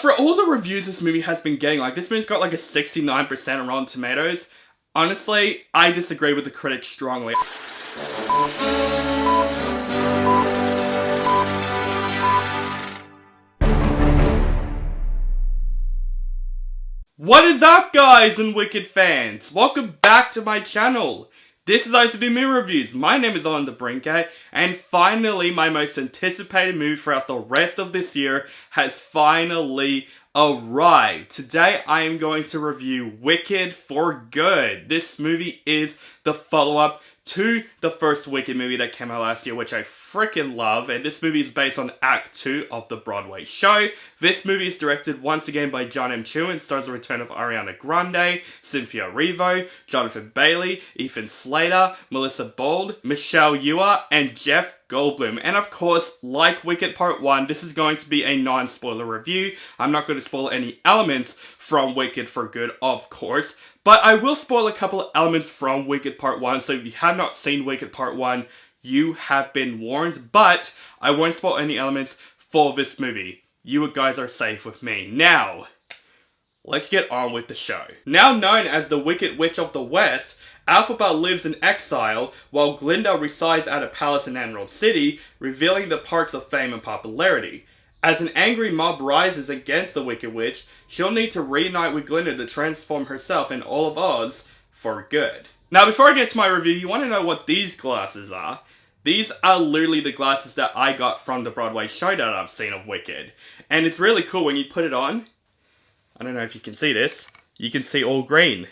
For all the reviews this movie has been getting, like this movie's got like a 69% on Rotten Tomatoes. Honestly, I disagree with the critics strongly. What is up, guys and Wicked fans? Welcome back to my channel. This is ICD Movie Reviews. My name is On the Brinket, and finally my most anticipated movie throughout the rest of this year has finally arrived. Today I am going to review Wicked for Good. This movie is the follow-up to the first Wicked movie that came out last year, which I freaking love, and this movie is based on Act 2 of the Broadway show. This movie is directed once again by Jon M and stars the return of Ariana Grande, Cynthia Erivo, Jonathan Bailey, Ethan Slater, Melissa Bold, Michelle Yeoh, and Jeff Goldblum. And of course, like Wicked Part 1, this is going to be a non-spoiler review. I'm not going to spoil any elements from Wicked for Good, of course, but I will spoil a couple of elements from Wicked Part 1, so if you have not seen Wicked Part 1, you have been warned, but I won't spoil any elements for this movie. You guys are safe with me. Now, let's get on with the show. Now known as the Wicked Witch of the West, Elphaba lives in exile, while Glinda resides at a palace in Emerald City, revealing the perks of fame and popularity. As an angry mob rises against the Wicked Witch, she'll need to reunite with Glinda to transform herself and all of Oz for good. Now, before I get to my review, you want to know what these glasses are. These are literally the glasses that I got from the Broadway show that I've seen of Wicked. And it's really cool when you put it on. I don't know if you can see this. You can see all green.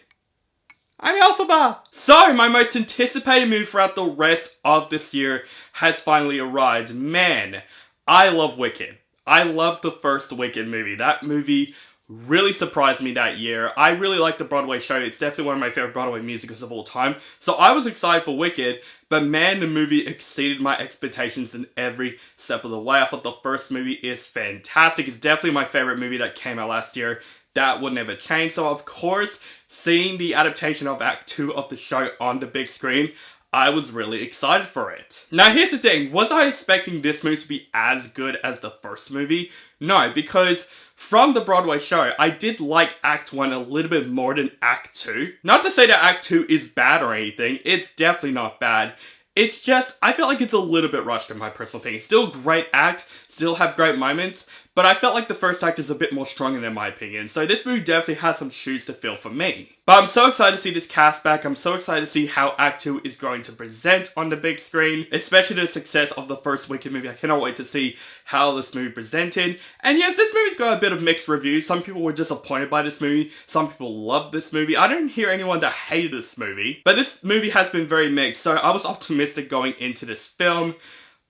I'm Elphaba! So, my most anticipated movie throughout the rest of this year has finally arrived. Man, I love Wicked. I love the first Wicked movie. That movie really surprised me that year. I really like the Broadway show. It's definitely one of my favorite Broadway musicals of all time. So I was excited for Wicked, but man, the movie exceeded my expectations in every step of the way. I thought the first movie is fantastic. It's definitely my favorite movie that came out last year. That would never change. So of course, seeing the adaptation of Act 2 of the show on the big screen, I was really excited for it. Now here's the thing, was I expecting this movie to be as good as the first movie? No, because from the Broadway show, I did like Act 1 a little bit more than Act 2. Not to say that Act 2 is bad or anything, it's definitely not bad. It's just, I feel like it's a little bit rushed in my personal opinion. Still a great act, still have great moments, but I felt like the first act is a bit more stronger in my opinion. So this movie definitely has some shoes to fill for me. But I'm so excited to see this cast back. I'm so excited to see how Act 2 is going to present on the big screen. Especially the success of the first Wicked movie. I cannot wait to see how this movie presented. And yes, this movie's got a bit of mixed reviews. Some people were disappointed by this movie. Some people loved this movie. I didn't hear anyone that hated this movie. But this movie has been very mixed. So I was optimistic going into this film.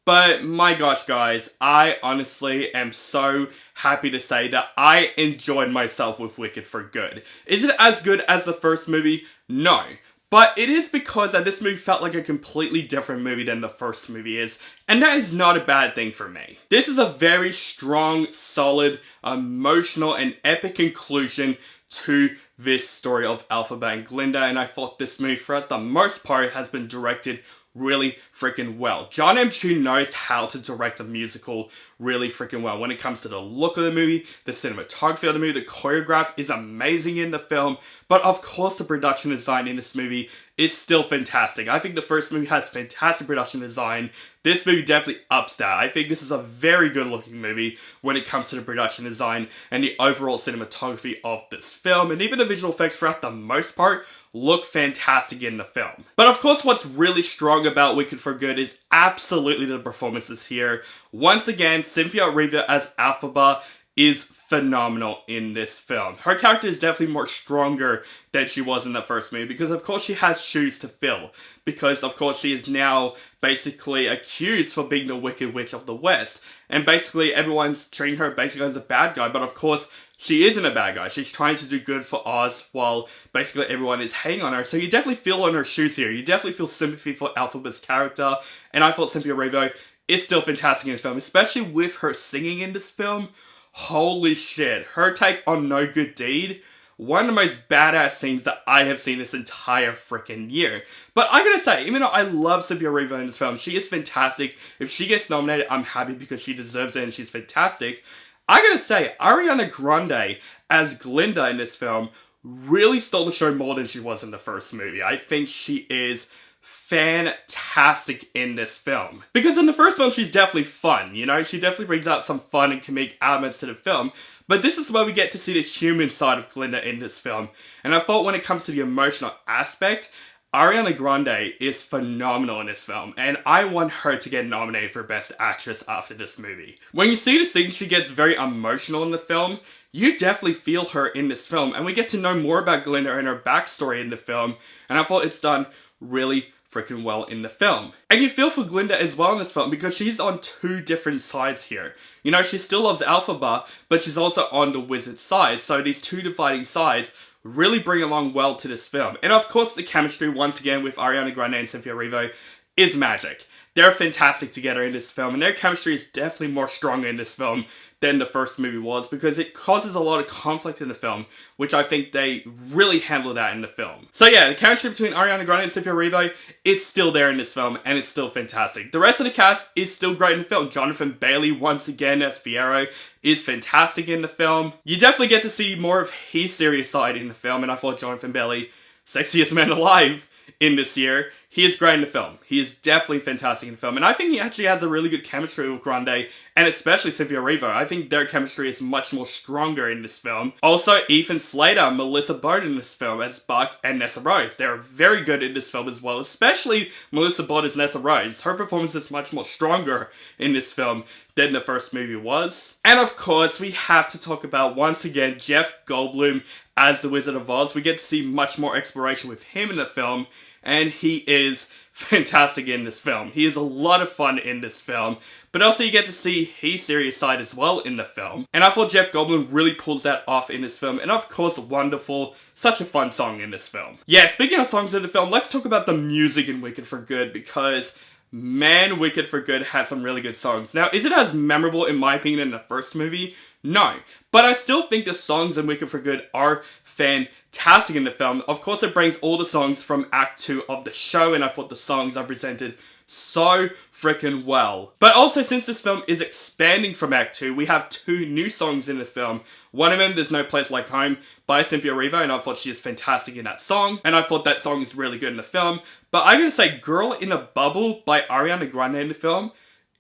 But my gosh, guys, I honestly am so happy to say that I enjoyed myself with Wicked for Good. Is it as good as the first movie? No. But it is because that this movie felt like a completely different movie than the first movie is, and that is not a bad thing for me. This is a very strong, solid, emotional, and epic conclusion to this story of Elphaba and Glinda, and I thought this movie, for the most part, has been directed really freaking well. Jon M knows how to direct a musical really freaking well. When it comes to the look of the movie, the cinematography of the movie, the choreograph is amazing in the film, but of course the production design in this movie is still fantastic. I think the first movie has fantastic production design. This movie definitely ups that. I think this is a very good looking movie when it comes to the production design and the overall cinematography of this film, and even the visual effects throughout the most part look fantastic in the film. But of course, what's really strong about Wicked for Good is absolutely the performances here. Once again, Cynthia Erivo as Elphaba is phenomenal in this film. Her character is definitely more stronger than she was in the first movie because of course she has shoes to fill. Because of course she is now basically accused for being the Wicked Witch of the West. And basically everyone's treating her basically as a bad guy, but of course she isn't a bad guy. She's trying to do good for Oz while basically everyone is hating on her. So you definitely feel on her shoes here. You definitely feel sympathy for Elphaba's character. And I thought Cynthia Erivo is still fantastic in the film, especially with her singing in this film. Holy shit. Her take on No Good Deed, one of the most badass scenes that I have seen this entire freaking year. But I gotta say, even though I love Cynthia Erivo in this film, she is fantastic. If she gets nominated, I'm happy because she deserves it and she's fantastic. I gotta say, Ariana Grande as Glinda in this film really stole the show more than she was in the first movie. I think she is fantastic in this film. Because in the first film, she's definitely fun, you know? She definitely brings out some fun and comedic elements to the film. But this is where we get to see the human side of Glinda in this film. And I thought when it comes to the emotional aspect, Ariana Grande is phenomenal in this film, and I want her to get nominated for Best Actress after this movie. When you see the scene she gets very emotional in the film, you definitely feel her in this film, and we get to know more about Glinda and her backstory in the film, and I thought it's done really freaking well in the film. And you feel for Glinda as well in this film because she's on two different sides here. You know, she still loves Elphaba, but she's also on the wizard side, so these two dividing sides really bring along well to this film. And of course the chemistry once again with Ariana Grande and Cynthia Erivo is magic. They're fantastic together in this film, and their chemistry is definitely more stronger in this film than the first movie was because it causes a lot of conflict in the film, which I think they really handle that in the film. So yeah, the chemistry between Ariana Grande and Cynthia Erivo, it's still there in this film, and it's still fantastic. The rest of the cast is still great in the film. Jonathan Bailey, once again as Fiyero, is fantastic in the film. You definitely get to see more of his serious side in the film, and I thought Jonathan Bailey, sexiest man alive in this year, he is great in the film. He is definitely fantastic in the film. And I think he actually has a really good chemistry with Grande, and especially Cynthia Erivo. I think their chemistry is much more stronger in this film. Also, Ethan Slater and Melissa Bowen in this film as Buck and Nessa Rose. They're very good in this film as well, especially Melissa Bowen as Nessa Rose. Her performance is much more stronger in this film than the first movie was. And of course, we have to talk about, once again, Jeff Goldblum as the Wizard of Oz. We get to see much more exploration with him in the film, and he is fantastic in this film. He is a lot of fun in this film, but also you get to see his serious side as well in the film. And I thought Jeff Goldblum really pulls that off in this film, and of course, Wonderful, such a fun song in this film. Yeah, speaking of songs in the film, let's talk about the music in Wicked for Good, because man, Wicked for Good has some really good songs. Now, is it as memorable in my opinion in the first movie? No. But I still think the songs in Wicked for Good are fantastic in the film. Of course, it brings all the songs from Act 2 of the show, and I thought the songs are presented so freaking well. But also, since this film is expanding from Act 2, we have two new songs in the film. One of them, There's No Place Like Home, by Cynthia Erivo, and I thought she is fantastic in that song, and I thought that song is really good in the film. But I'm gonna say Girl in a Bubble by Ariana Grande in the film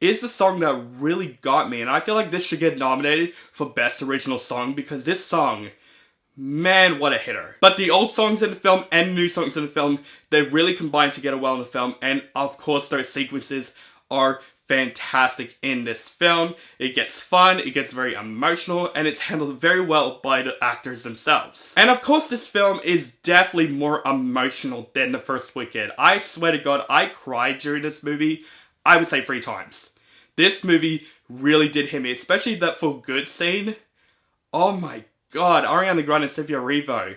is the song that really got me, and I feel like this should get nominated for Best Original Song because this song, man, what a hitter. But the old songs in the film and new songs in the film, they really combine together well in the film, and of course those sequences are fantastic in this film. It gets fun, it gets very emotional, and it's handled very well by the actors themselves. And of course this film is definitely more emotional than the first Wicked. I swear to God, I cried during this movie, I would say 3 times. This movie really did hit me, especially that For Good scene. Oh my God, Ariana Grande and Cynthia Erivo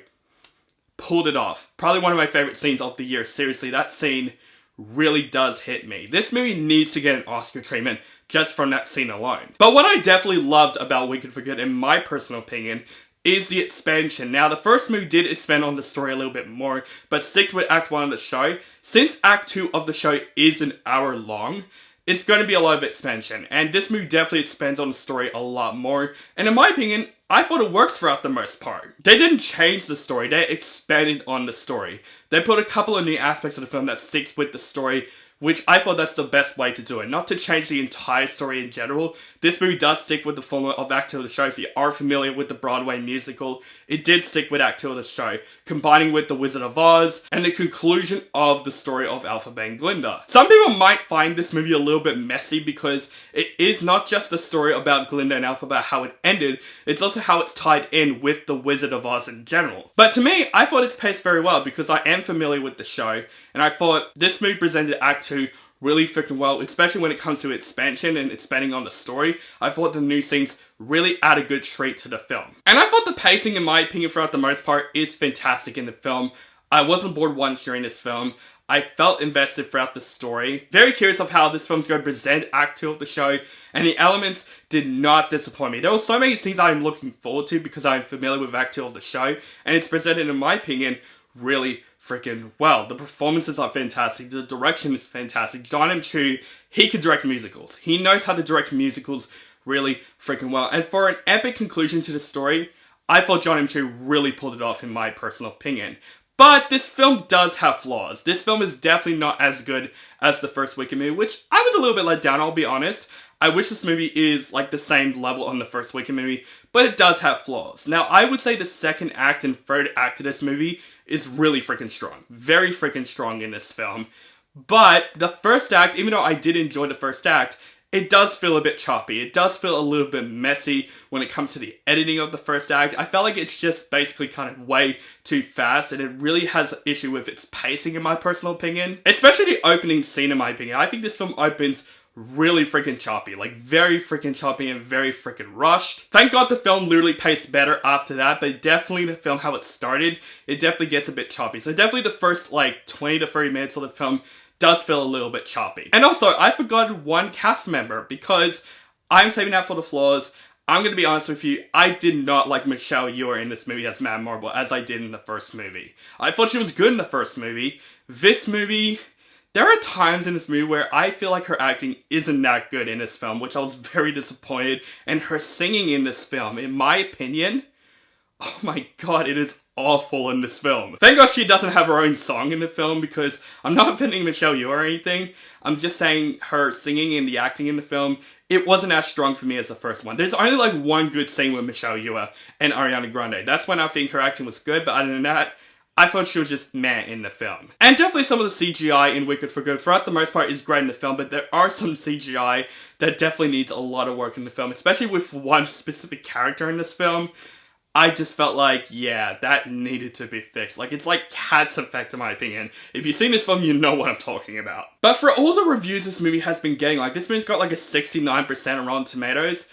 pulled it off. Probably one of my favorite scenes of the year. Seriously, that scene really does hit me. This movie needs to get an Oscar treatment just from that scene alone. But what I definitely loved about Wicked for Good, in my personal opinion, is the expansion. Now, the first movie did expand on the story a little bit more, but stick with Act 1 of the show. Since Act 2 of the show is an hour long, it's going to be a lot of expansion, and this movie definitely expands on the story a lot more, and in my opinion, I thought it works throughout the most part. They didn't change the story, they expanded on the story. They put a couple of new aspects of the film that sticks with the story, which I thought that's the best way to do it. Not to change the entire story in general. This movie does stick with the formula of Act 2 of the show. If you are familiar with the Broadway musical, it did stick with Act 2 of the show, combining with The Wizard of Oz and the conclusion of the story of Elphaba and Glinda. Some people might find this movie a little bit messy because it is not just the story about Glinda and Elphaba, how it ended, it's also how it's tied in with The Wizard of Oz in general. But to me, I thought it's paced very well because I am familiar with the show, and I thought this movie presented Act 2 really freaking well, especially when it comes to expansion and expanding on the story. I thought the new scenes really add a good treat to the film. And I thought the pacing, in my opinion, throughout the most part, is fantastic in the film. I wasn't bored once during this film. I felt invested throughout the story. Very curious of how this film's going to present Act 2 of the show, and the elements did not disappoint me. There were so many scenes I'm looking forward to because I'm familiar with Act 2 of the show, and it's presented, in my opinion, really freaking well. The performances are fantastic, the direction is fantastic. Jon M, he can direct musicals. He knows how to direct musicals really freaking well. And for an epic conclusion to the story, I thought Jon M really pulled it off in my personal opinion. But this film does have flaws. This film is definitely not as good as the first Wicked movie, which I was a little bit let down, I'll be honest. I wish this movie is like the same level on the first Wicked movie, but it does have flaws. Now, I would say the second act and third act of this movie is really freaking strong. Very freaking strong in this film. But the first act, even though I did enjoy the first act, it does feel a bit choppy. It does feel a little bit messy when it comes to the editing of the first act. I felt like it's just basically kind of way too fast, and it really has an issue with its pacing in my personal opinion. Especially the opening scene in my opinion. I think this film opens really freaking choppy. Like very freaking choppy and very freaking rushed. Thank God the film literally paced better after that, but definitely the film, how it started, it definitely gets a bit choppy. So definitely the first like 20 to 30 minutes of the film does feel a little bit choppy. And also, I forgot one cast member because I'm saving that for the flaws. I'm going to be honest with you, I did not like Michelle Yeoh in this movie as Mad Marble as I did in the first movie. I thought she was good in the first movie. This movie, there are times in this movie where I feel like her acting isn't that good in this film, which I was very disappointed. And her singing in this film, in my opinion, oh my god, it is awful in this film. Thank God she doesn't have her own song in the film, because I'm not offending Michelle Yeoh or anything. I'm just saying her singing and the acting in the film, it wasn't as strong for me as the first one. There's only like one good scene with Michelle Yeoh and Ariana Grande. That's when I think her acting was good, but other than that, I thought she was just meh in the film. And definitely some of the CGI in Wicked for Good, throughout the most part, is great in the film, but there are some CGI that definitely needs a lot of work in the film, especially with one specific character in this film. I just felt like, yeah, that needed to be fixed. Like, it's like Cat's Effect in my opinion. If you've seen this film, you know what I'm talking about. But for all the reviews this movie has been getting, like, this movie's got like a 69% on Rotten Tomatoes.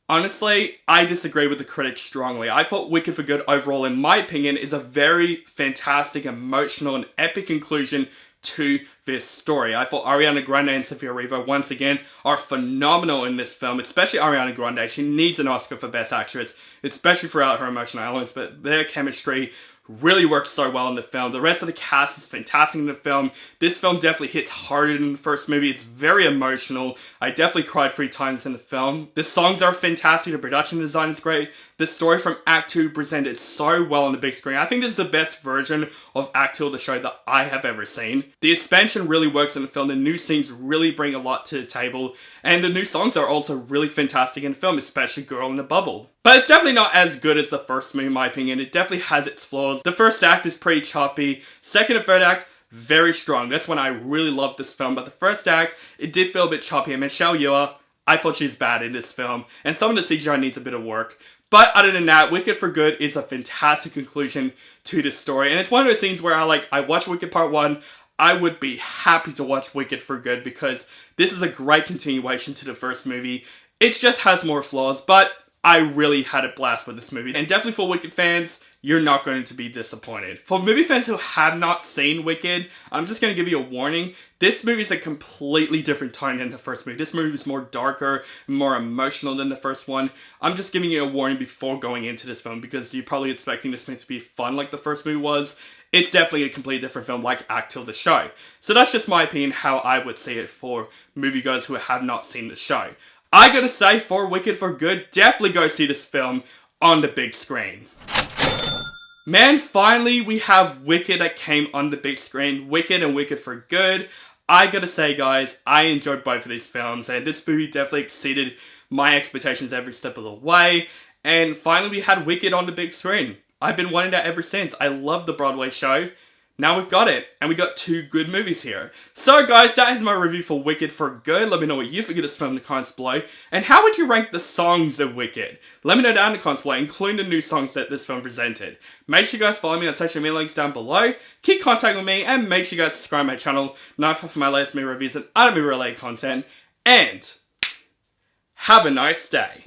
Honestly, I disagree with the critics strongly. I thought Wicked for Good overall, in my opinion, is a very fantastic, emotional, and epic conclusion to this story. I thought Ariana Grande and Cynthia Erivo, once again, are phenomenal in this film, especially Ariana Grande. She needs an Oscar for Best Actress, especially throughout her emotional elements, but their chemistry really works so well in the film. The rest of the cast is fantastic in the film. This film definitely hits harder than the first movie. It's very emotional. I definitely cried 3 times in the film. The songs are fantastic. The production design is great. The story from Act 2 presented so well on the big screen. I think this is the best version of Act 2 of the show that I have ever seen. The expansion really works in the film. The new scenes really bring a lot to the table. And the new songs are also really fantastic in the film, especially Girl in the Bubble. But it's definitely not as good as the first movie in my opinion. It definitely has its flaws. The first act is pretty choppy. Second and third act, very strong. That's when I really loved this film. But the first act, it did feel a bit choppy. And Michelle Yeoh, I thought she's bad in this film. And some of the CGI needs a bit of work. But other than that, Wicked for Good is a fantastic conclusion to this story. And it's one of those things where I watched Wicked Part 1, I would be happy to watch Wicked for Good because this is a great continuation to the first movie. It just has more flaws, but I really had a blast with this movie. And definitely for Wicked fans, you're not going to be disappointed. For movie fans who have not seen Wicked, I'm just going to give you a warning. This movie is a completely different tone than the first movie. This movie is more darker, more emotional than the first one. I'm just giving you a warning before going into this film because you're probably expecting this movie to be fun like the first movie was. It's definitely a completely different film like Act 2 of the show. So that's just my opinion how I would see it for moviegoers who have not seen the show. I gotta say, for Wicked for Good, definitely go see this film on the big screen. Man, finally we have Wicked that came on the big screen. Wicked and Wicked for Good. I gotta say guys, I enjoyed both of these films and this movie definitely exceeded my expectations every step of the way. And finally we had Wicked on the big screen. I've been wanting that ever since. I love the Broadway show. Now we've got it, and we got 2 good movies here. So guys, that is my review for Wicked for Good. Let me know what you think of this film in the comments below. And how would you rank the songs of Wicked? Let me know down in the comments below, including the new songs that this film presented. Make sure you guys follow me on social media links down below. Keep contact with me, and make sure you guys subscribe to my channel. Notify for my latest movie reviews and other movie related content. And have a nice day.